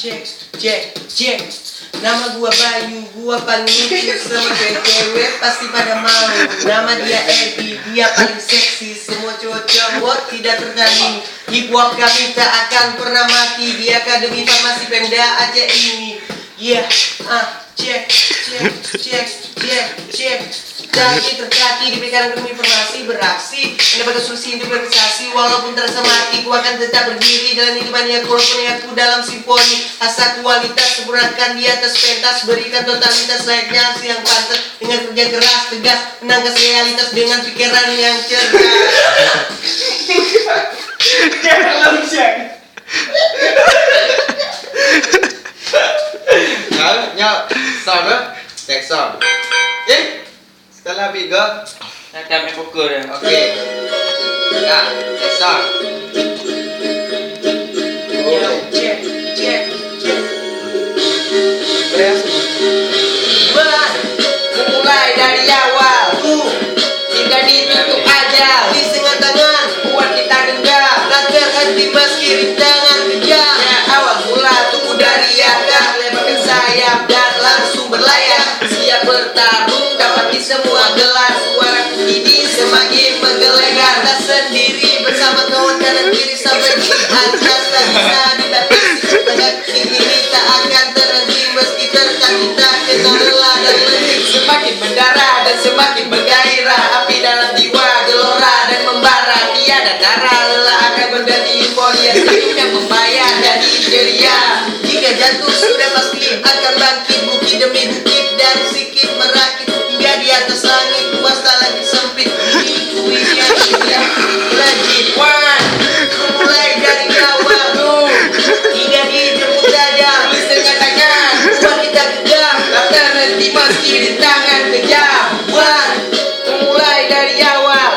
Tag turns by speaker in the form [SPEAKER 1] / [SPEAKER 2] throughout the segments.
[SPEAKER 1] cek. Nama gua Bayu, gua paling lucu sama cewek pasti pada mau. Nama dia Edi, dia paling seksi. Semua cowok tidak tertanding. Hip hop kami tak akan pernah mati di Akademi Farmasi Pemda Aceh ini. Cek. Kaki terkaki di bidang Akademi Farmasi beraksi mendapat solusi untuk berprestasi. Walaupun terasa mati, ku akan tetap berdiri dalam hidupan yang walaupun aku dalam simfoni. Asa kualitas sempurnakan di atas pentas, berikan totalitas layaknya yang pantas dengan kerja keras tegas, menangkas realitas dengan pikiran yang cerdas.
[SPEAKER 2] Next song. Setelah Bigo
[SPEAKER 3] kami pukul ya.
[SPEAKER 2] Oke. Nah, next song.
[SPEAKER 1] Cek.
[SPEAKER 2] Mulai dari awal hingga ditutup ajal.
[SPEAKER 1] Di setengah tangan
[SPEAKER 2] Buat kita genggam.
[SPEAKER 1] agar hati meski rintangan kejam.
[SPEAKER 2] Ya awal mula tunggu dari akar, lebarkan sayap dan langsung berlayar. Siap bertarung dapat di semua gelar. Suara ini semakin menggelegar.
[SPEAKER 1] Tak sendiri bersama kawan kanan kiri sampai di atas tak bisa dibatasi. Negeri ini tak akan terhenti meski terkadang kita kena lelah dan letih.
[SPEAKER 2] Semakin mendarah dan semakin bergairah. Api dalam jiwa gelora dan membara. Tiada darah lelah akan berganti euforia. Senyum yang membayar jadi ceria.
[SPEAKER 1] Jika jatuh sudah pasti akan bangkit. Bukit demi bukit dan sikit merakit hingga di atas langit luas tak lagi sempit. Ini yang legit. Mulai dari awal hingga dijemput saja
[SPEAKER 2] Di setengah tangan
[SPEAKER 1] buat kita genggam.
[SPEAKER 2] tak terhenti meski rintangan kejam. Mulai dari awal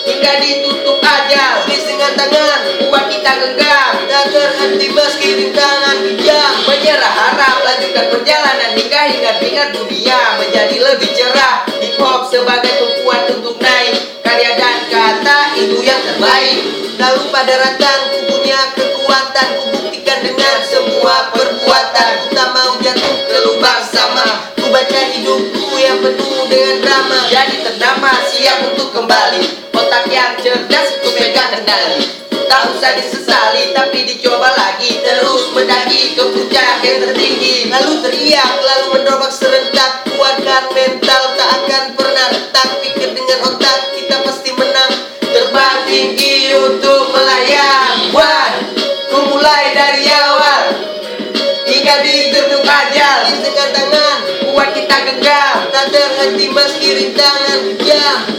[SPEAKER 2] hingga ditutup ajal.
[SPEAKER 1] Di setengah tangan
[SPEAKER 2] Buat kita genggam.
[SPEAKER 1] tak terhenti meski rintangan kejam.
[SPEAKER 2] Menyerah harap lanjutkan perjalanan hingga dunia menjadi lebih cerah. Hip hop sebagai tumpuan untuk naik. Karya dan kata itu yang terbaik.
[SPEAKER 1] Lalu pada daratan ku punya kekuatan, ku buktikan dengan semua perbuatan. Ku tak mau jatuh ke lubang sama. Ku baca hidupku yang penuh dengan drama.
[SPEAKER 2] Jadi ternama siap untuk kembali. Otak yang cerdas ku pegang kendali. Tak usah disesali tapi dicoba lagi. Terus mendaki ke puncak yang tertinggi.
[SPEAKER 1] Lalu teriak, lalu mendobrak serentak. Kuatkan mental, tak akan pernah retak. Pikir dengan otak, kita pasti menang.
[SPEAKER 2] Terbang tinggi untuk melayang. Ku mulai dari awal hingga ditutup ajal.
[SPEAKER 1] Di setengah tangan
[SPEAKER 2] Buat kita genggam.
[SPEAKER 1] tak terhenti meski rintangan kejam.